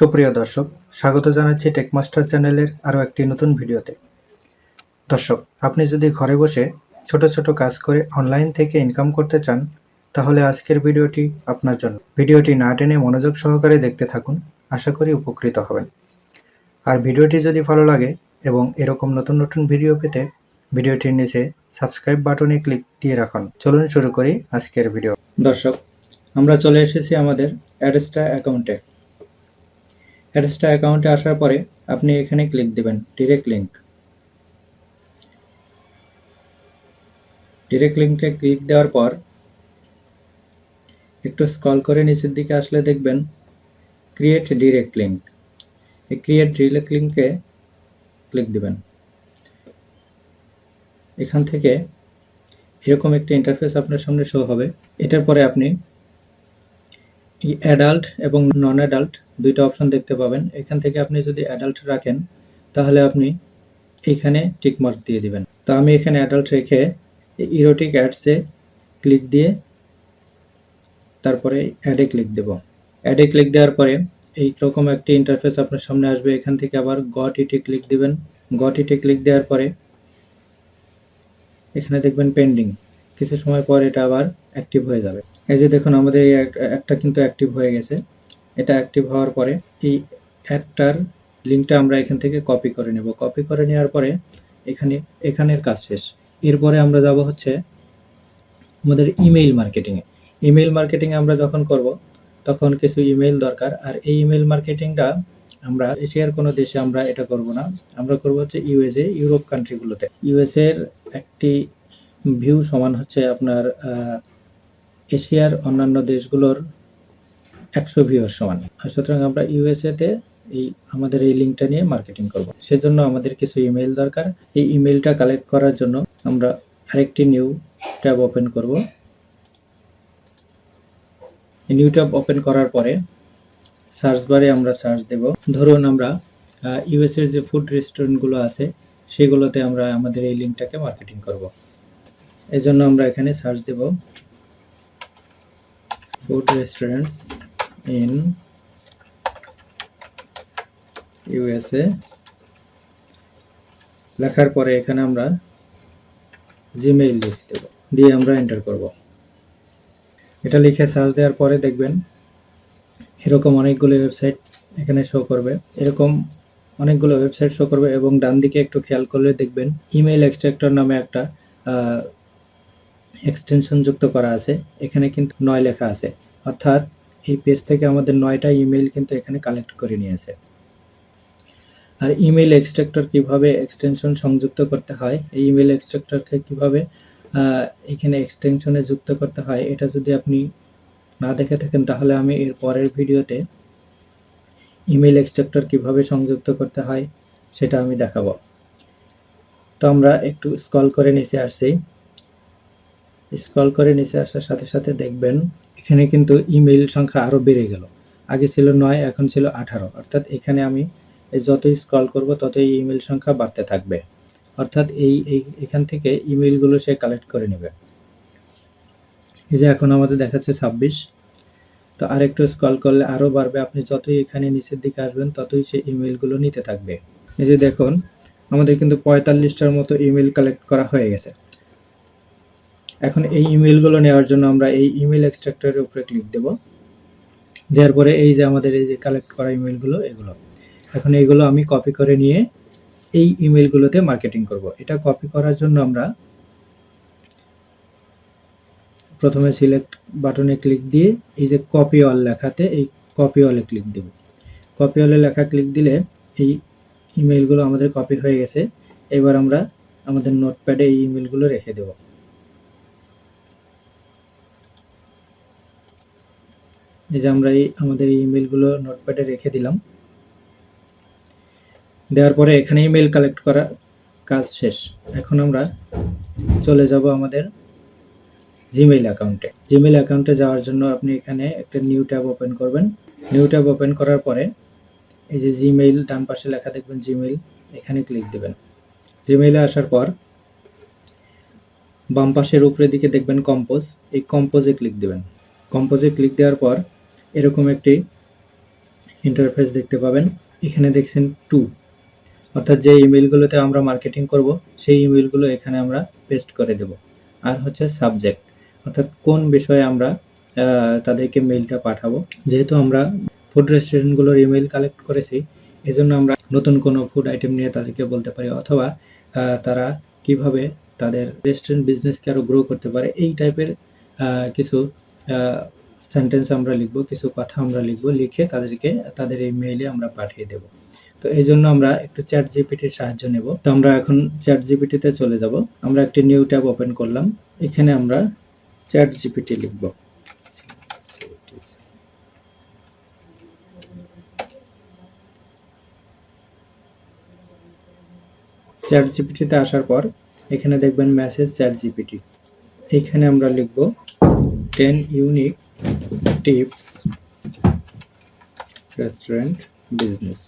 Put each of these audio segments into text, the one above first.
সুপ্রিয় দর্শক, স্বাগত জানাচ্ছি টেকমাস্টার চ্যানেলের আরও একটি নতুন ভিডিওতে। দর্শক, আপনি যদি ঘরে বসে ছোট ছোট কাজ করে অনলাইন থেকে ইনকাম করতে চান, তাহলে আজকের ভিডিওটি আপনার জন্য। ভিডিওটি না টেনে মনোযোগ সহকারে দেখতে থাকুন, আশা করি উপকৃত হবেন। আর ভিডিওটি যদি ভালো লাগে এবং এরকম নতুন নতুন ভিডিও পেতে ভিডিওটির নিচে সাবস্ক্রাইব বাটনে ক্লিক দিয়ে রাখুন। চলুন শুরু করি আজকের ভিডিও। দর্শক, আমরা চলে এসেছি আমাদের অ্যাডস্টা অ্যাকাউন্টে। অ্যাডস্টা অ্যাকাউন্টে আসার পরে আপনি এখানে ক্লিক দিবেন ডিরেক্ট লিঙ্ক। ডিরেক্ট লিঙ্কে ক্লিক দেওয়ার পর একটু স্ক্রল করে নিচের দিকে আসলে দেখবেন ক্রিয়েট ডিরেক্ট লিঙ্ক। এই ক্রিয়েট ডিরেক্ট লিঙ্কে ক্লিক দিবেন। এখান থেকে এরকম একটা ইন্টারফেস আপনার সামনে শো হবে। এটার পরে আপনি অ্যাডাল্ট এবং নন অ্যাডাল্ট দুইটা অপশন দেখতে পাবেন। এখান থেকে আপনি যদি অ্যাডাল্ট রাখেন তাহলে আপনি এখানে টিকমার্ক দিয়ে দিবেন। তো আমি এখানে অ্যাডাল্ট রেখে ইরোটিক অ্যাডসে ক্লিক দিয়ে তারপরে অ্যাডে ক্লিক দেব। অ্যাডে ক্লিক দেওয়ার পরে এইরকম একটি ইন্টারফেস আপনার সামনে আসবে। এখান থেকে আবার গট ইটে ক্লিক দিবেন। গট ইটে ক্লিক দেওয়ার পরে এখানে দেখবেন পেন্ডিং। কিছু সময় পর এটা আবার অ্যাক্টিভ হয়ে যাবে। এই যে দেখুন আমাদের একটা কিন্তু অ্যাক্টিভ হয়ে গেছে। এটা অ্যাক্টিভ হওয়ার পরে এই অ্যাডটার লিঙ্কটা আমরা এখান থেকে কপি করে নেব। কপি করে নেওয়ার পরে এখানের কাজ শেষ। এরপরে আমরা যাব হচ্ছে আমাদের ইমেইল মার্কেটিংয়ে। ইমেইল মার্কেটিং আমরা যখন করব তখন কিছু ইমেইল দরকার। আর এই ইমেইল মার্কেটিংটা আমরা এশিয়ার কোনো দেশে আমরা এটা করব না, আমরা করব হচ্ছে ইউএসএ, ইউরোপ কান্ট্রিগুলোতে। ইউএসএ এর একটি ভিউ সমান হচ্ছে আপনার এশিয়ার অন্যান্য দেশগুলোর 100 ভিউর সমান। সুতরাং আমরা ইউএসএ তে আমাদের এই লিঙ্কটা নিয়ে মার্কেটিং করব। সেজন্য আমাদের কিছু ইমেইল দরকার। এই ইমেইলটা কালেক্ট করার জন্য আমরা আরেকটি নিউ ট্যাব ওপেন করব। নিউ ট্যাব ওপেন করার পরে সার্চ বারে আমরা সার্চ দেব। ধরুন আমরা ইউএসএর যে ফুড রেস্টুরেন্টগুলো আছে সেগুলোতে আমরা আমাদের এই লিঙ্কটাকে মার্কেটিং করব। এজন্য আমরা এখানে সার্চ দেব ফুড রেস্টুরেন্টস ইন ইউএসএ। লেখার পরে এখানে আমরা জিমেইল লিখে দেব, দিয়ে আমরা এন্টার করব। এটা লিখে সার্চ দেওয়ার পরে দেখবেন এরকম অনেকগুলো ওয়েবসাইট এখানে শো করবে। এরকম অনেকগুলো ওয়েবসাইট শো করবে এবং ডান দিকে একটু খেয়াল করলে দেখবেন ইমেইল এক্সট্রাক্টর নামে একটা এক্সটেনশন যুক্ত করা আছে। এখানে কিন্তু 9 লেখা আছে, অর্থাৎ এই পেজ থেকে আমাদের 9টা ইমেইল কিন্তু এখানে কালেক্ট করে নিয়েছে। আর ইমেইল এক্সট্রাক্টর কিভাবে এক্সটেনশন সংযুক্ত করতে হয়, এই ইমেইল এক্সট্রাক্টরকে কিভাবে এখানে এক্সটেনশনে যুক্ত করতে হয়, এটা যদি আপনি না দেখে থাকেন তাহলে আমি এর পরের ভিডিওতে ইমেইল এক্সট্রাক্টর কিভাবে সংযুক্ত করতে হয় সেটা আমি দেখাবো। তো আমরা একটু স্ক্রল করে নিচে আসছি। স্ক্রল করে নিচে আসার সাথে সাথে দেখবেন এখানে কিন্তু ইমেইল সংখ্যা আরো বেড়ে গেল। আগে ছিল 9, এখন ছিল 18। অর্থাৎ এখানে আমি যতই স্ক্রল করব ততই ইমেইল সংখ্যা বাড়তে থাকবে। অর্থাৎ এখান থেকে ইমেইলগুলো সে কালেক্ট করে নেবে। এই যে এখন আমাদের দেখাচ্ছে 26। তো আরেকটু স্ক্রল করলে আরো বাড়বে। আপনি যতই এখানে নিচের দিকে আসবেন ততই সে ইমেইলগুলো নিতে থাকবে। এই যে দেখুন আমাদের কিন্তু 45টার মতো ইমেইল কালেক্ট করা হয়ে গেছে। এখন এই ইমেইলগুলো নেওয়ার জন্য আমরা এই ইমেইল এক্সট্রাক্টরের উপরে ক্লিক দেব। দেওয়ার পরে এই যে আমাদের এই যে কালেক্ট করা ইমেইলগুলো, এগুলো এখন এইগুলো আমি কপি করে নিয়ে এই ইমেইলগুলোতে মার্কেটিং করব। এটা কপি করার জন্য আমরা প্রথমে সিলেক্ট বাটনে ক্লিক দিয়ে এই যে কপি অল লেখাতে এই কপি অলে ক্লিক দেব। কপি অলে লেখা ক্লিক দিলে এই ইমেইলগুলো আমাদের কপি হয়ে গেছে। এবার আমরা আমাদের নোটপ্যাডে এই ইমেইলগুলো রেখে দেব। এই যে আমরা আমাদের এই ইমেইলগুলো নোটপ্যাডে রেখে দিলাম। দেওয়ার পরে এখানে ইমেইল কালেক্ট করা কাজ শেষ। এখন আমরা চলে যাব আমাদের জিমেইল অ্যাকাউন্টে। জিমেইল অ্যাকাউন্টে যাওয়ার জন্য আপনি এখানে একটা নিউ ট্যাব ওপেন করবেন। নিউ ট্যাব ওপেন করার পরে এই যে জিমেইল ডান পাশে লেখা দেখবেন জিমেইল, এখানে ক্লিক দিবেন। জিমেইলে আসার পর বাম পাশের উপরের দিকে দেখবেন কম্পোজ, এই কম্পোজে ক্লিক দিবেন। কম্পোজে ক্লিক দেওয়ার পর এরকম একটি ইন্টারফেস দেখতে পাবেন। এখানে দেখছেন টু, অর্থাৎ যে ইমেলগুলোতে আমরা মার্কেটিং করব সেই ইমেলগুলো এখানে আমরা পেস্ট করে দেব। আর হচ্ছে সাবজেক্ট, অর্থাৎ কোন বিষয়ে আমরা তাদেরকে মেইলটা পাঠাবো। যেহেতু আমরা ফুড রেস্টুরেন্টগুলোর ইমেল কালেক্ট করেছি, এজন্য আমরা নতুন কোনো ফুড আইটেম নিয়ে তাদেরকে বলতে পারি, অথবা তারা কিভাবে তাদের রেস্টুরেন্ট বিজনেসকে আরও গ্রো করতে পারে, এই টাইপের কিছু সেন্টেন্স আমরা লিখব, কিছু কথা আমরা লিখব, লিখে তাদেরকে তাদের এই মেইলে আমরা পাঠিয়ে দেব। তো এই জন্য আমরা একটু চ্যাট জিপিটির সাহায্য নেব। তো আমরা এখন চ্যাট জিপিটিতে চলে যাব। আমরা একটি নিউ ট্যাব ওপেন করলাম, এখানে আমরা চ্যাট জিপিটি লিখব। চ্যাট জিপিটিতে আসার পর এখানে দেখবেন মেসেজ চ্যাট জিপিটি, এখানে আমরা লিখব 10 ইউনিক টিপস রেস্টুরেন্ট বিজনেস।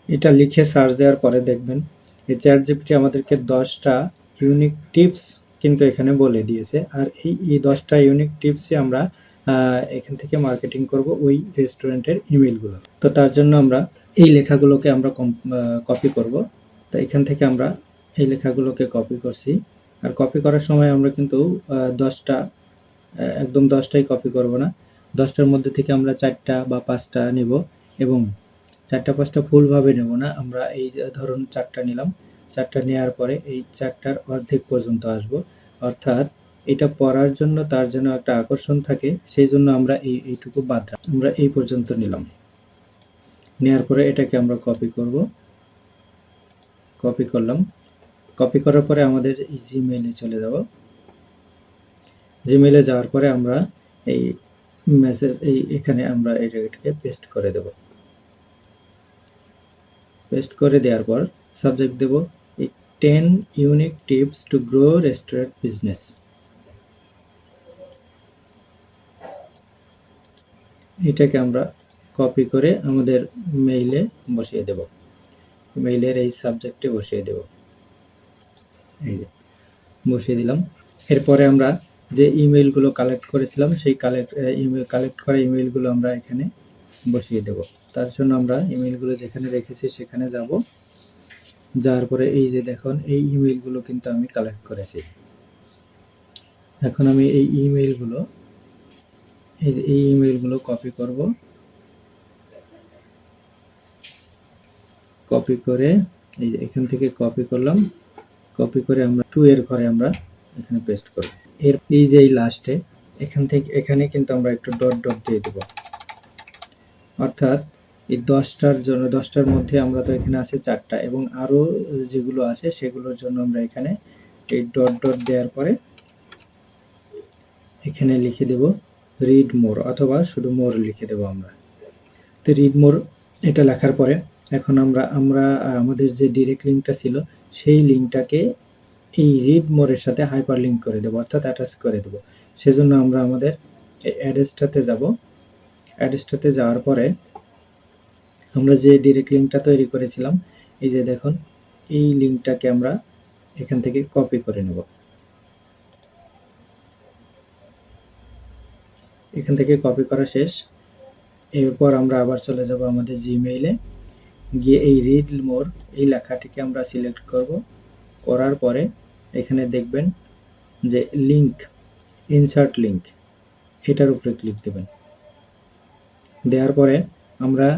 এটা লিখে সার্চ দেওয়ার পরে দেখবেন এই চ্যাট জিপিটি আমাদেরকে 10টা ইউনিক টিপস কিন্তু এখানে বলে দিয়েছে। আর এই 10টা ইউনিক টিপসই আমরা এখান থেকে মার্কেটিং করব ওই রেস্টুরেন্টের ইমেলগুলো। তো তার জন্য আমরা এই লেখাগুলোকে আমরা কপি করব। তো এখান থেকে আমরা এই লেখাগুলোকে কপি করছি। আর কপি করার সময় আমরা কিন্তু 10টা একদম 10টাই কপি করব না, 10টার মধ্যে থেকে আমরা 4টা বা 5টা নেব, এবং 4টা 5টা ফুলভাবে নেব না। আমরা এই ধরুন 4টা নিলাম, 4টা নেওয়ার পরে এই 4টার অর্ধেক পর্যন্ত আসব, অর্থাৎ এটা পড়ার জন্য তার যেন একটা আকর্ষণ থাকে, সেই জন্য আমরা এইটুকু বাদ রাখলাম। আমরা এই পর্যন্ত নিলাম, নেওয়ার পরে এটাকে আমরা কপি করব। কপি করলাম, কপি করার পরে আমাদের এই জিমেইলে চলে যাব। জিমেইলে যাওয়ার পরে আমরা এই মেসেজ এখানে আমরা এটাকে পেস্ট করে দেব। পেস্ট করে দেওয়ার পর সাবজেক্ট দেব এই 10 unique tips to grow restaurant business. এটাকে আমরা কপি করে আমাদের মেইলে বসিয়ে দেব, মেইলের এই সাবজেক্টে বসিয়ে দেব। এই যে বসিয়ে দিলাম। এরপরে আমরা যে ইমেলগুলো কালেক্ট করেছিলাম সেই কালেক্ট করা ইমেলগুলো আমরা এখানে বসিয়ে দেব। তার জন্য আমরা ইমেলগুলো যেখানে রেখেছি সেখানে যাব। যাওয়ার পরে এই যে দেখুন এই ইমেলগুলো কিন্তু আমি কালেক্ট করেছি। এখন আমি এই ইমেলগুলো কপি করব। কপি করে এই যে এখান থেকে কপি করলাম, কপি করে আমরা 2 এর ঘরে আমরা এখানে পেস্ট করব। এই যে এই লাস্টে এখানে কিন্তু আমরা একটু ডট ডট দিয়ে দেব, অর্থাৎ এই 10টার জন্য 10টার মধ্যে আমরা তো এখানে আছে 4টা, এবং আরো যেগুলো আছে সেগুলোর জন্য আমরা এখানে এই ডট ডট দেওয়ার পরে এখানে লিখে দেব রিড মোর, অথবা শুধু মোর লিখে দেব আমরা। তো রিড মোর এটা লেখার পরে এখন আমরা আমাদের যে ডিরেক্ট লিঙ্কটা ছিল সেই লিঙ্কটাকে এই রিড মোরের সাথে হাইপার লিঙ্ক করে দেব, অর্থাৎ অ্যাটাচ করে দেব। সেজন্য আমরা আমাদের এই অ্যাড্রেসটাতে যাব। অ্যাড্রেসটাতে যাওয়ার পরে আমরা যে ডিরেক্ট লিঙ্কটা তৈরি করেছিলাম, এই যে দেখুন এই লিঙ্কটাকে আমরা এখান থেকে কপি করে নেব। এখান থেকে কপি করা শেষ। এরপর আমরা আবার চলে যাব আমাদের জিমেইলে, গিয়ে এই রিড মোর এই লেখাটিকে আমরা সিলেক্ট করব। করার পরে এখানে দেখবেন যে লিঙ্ক, ইনসার্ট লিঙ্ক, এটার উপরে ক্লিক দেবেন। দেওয়ার পরে আমরা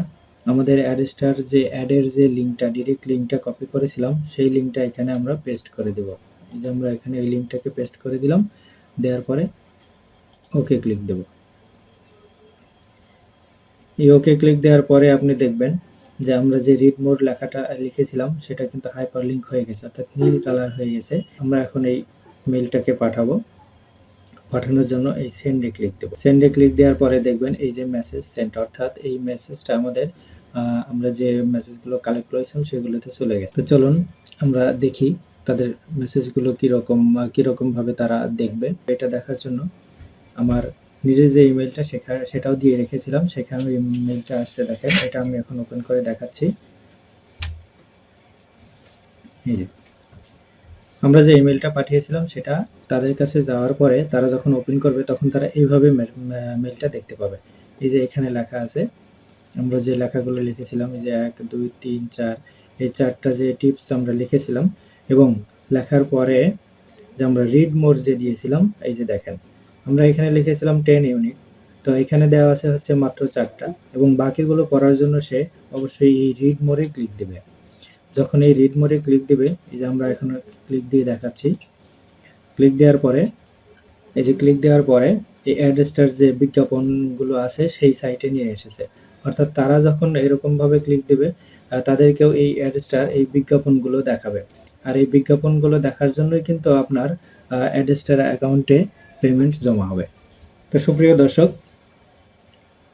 আমাদের অ্যাডস্টার যে অ্যাডের যে লিঙ্কটা, ডিরেক্ট লিঙ্কটা কপি করেছিলাম সেই লিঙ্কটা এখানে আমরা পেস্ট করে দেব। এই যে আমরা এখানে এই লিঙ্কটাকে পেস্ট করে দিলাম, দেওয়ার পরে ওকে ক্লিক দেব। এই ওকে ক্লিক দেওয়ার পরে আপনি দেখবেন যে আমরা যে রিড মোর লেখাটা লিখেছিলাম সেটা কিন্তু হাইপার লিঙ্ক হয়ে গেছে, অর্থাৎ নীল কালার হয়ে গেছে। আমরা এখন এই মেইলটাকে পাঠাবো। পাঠানোর জন্য এই সেন্ডে ক্লিক দেব। সেন্ডে ক্লিক দেওয়ার পরে দেখবেন এই যে মেসেজ সেন্ড, অর্থাৎ এই মেসেজটা আমাদের আমরা যে মেসেজগুলো কালেক্ট করেছিলাম সেগুলোতে চলে গেছে। তো চলুন আমরা দেখি তাদের মেসেজগুলো কীরকম ভাবে তারা দেখবে। এটা দেখার জন্য আমার নিজের যে ইমেলটা সেটাও দিয়ে রেখেছিলাম, সেখানেও ইমেলটা আসছে দেখেন। এটা আমি এখন ওপেন করে দেখাচ্ছি। এই যে আমরা যে ইমেলটা পাঠিয়েছিলাম সেটা তাদের কাছে যাওয়ার পরে তারা যখন ওপেন করবে তখন তারা এইভাবে মেলটা দেখতে পাবে। এই যে এখানে লেখা আছে, আমরা যে লেখাগুলো লিখেছিলাম, এই যে 1 2 3 4, এই 4টা যে টিপস আমরা লিখেছিলাম এবং লেখার পরে যে আমরা রিড মোর যে দিয়েছিলাম, এই যে দেখেন আমরা এখানে লিখেছিলাম 10 ইউনিট, তো এখানে দেওয়া আছে হচ্ছে মাত্র 4টা এবং বাকিগুলো পড়ার জন্য সে অবশ্যই এই রিড মোরে ক্লিক দেবে। যখন এই রিড মোরে ক্লিক দেবে, এই যে আমরা এখন ক্লিক দিয়ে দেখাচ্ছি, ক্লিক দেওয়ার পরে এই যে ক্লিক দেওয়ার পরে এই অ্যাডস্টার যে বিজ্ঞাপনগুলো আছে সেই সাইটে নিয়ে এসেছে। অর্থাৎ তারা যখন এরকমভাবে ক্লিক দেবে তাদেরকেও এই অ্যাডস্টার এই বিজ্ঞাপনগুলো দেখাবে। আর এই বিজ্ঞাপনগুলো দেখার জন্যই কিন্তু আপনার অ্যাডস্টার অ্যাকাউন্টে পেমেন্ট জমা হবে। তো সুপ্রিয় দর্শক,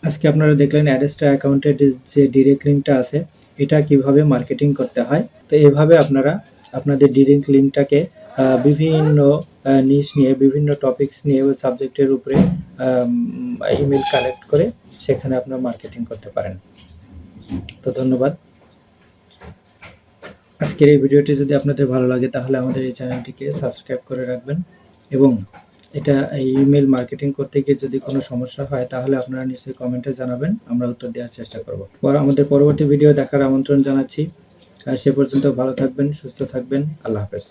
আজকে আপনারা দেখলেন অ্যাডস্টার অ্যাকাউন্টের যে ডিরেক্ট লিঙ্কটা আছে এটা কিভাবে মার্কেটিং করতে হয়। তো এইভাবে আপনারা আপনাদের ডিরেক্ট লিঙ্কটাকে বিভিন্ন নিশ নিয়ে, বিভিন্ন টপিকস নিয়ে সাবজেক্টের উপরে ইমেল কালেক্ট করে সেখানে আপনারা মার্কেটিং করতে পারেন। তো ধন্যবাদ। আজকের এই ভিডিওটি যদি আপনাদের ভালো লাগে তাহলে আমাদের এই চ্যানেলটিকে সাবস্ক্রাইব করে রাখবেন এবং এটা এই ইমেল মার্কেটিং করতে গিয়ে যদি কোনো সমস্যা হয় তাহলে আপনারা নিশ্চয়ই কমেন্টে জানাবেন, আমরা উত্তর দেওয়ার চেষ্টা করব। আমাদের পরবর্তী ভিডিও দেখার আমন্ত্রণ জানাচ্ছি। সে পর্যন্ত ভালো থাকবেন, সুস্থ থাকবেন। আল্লাহ হাফেজ।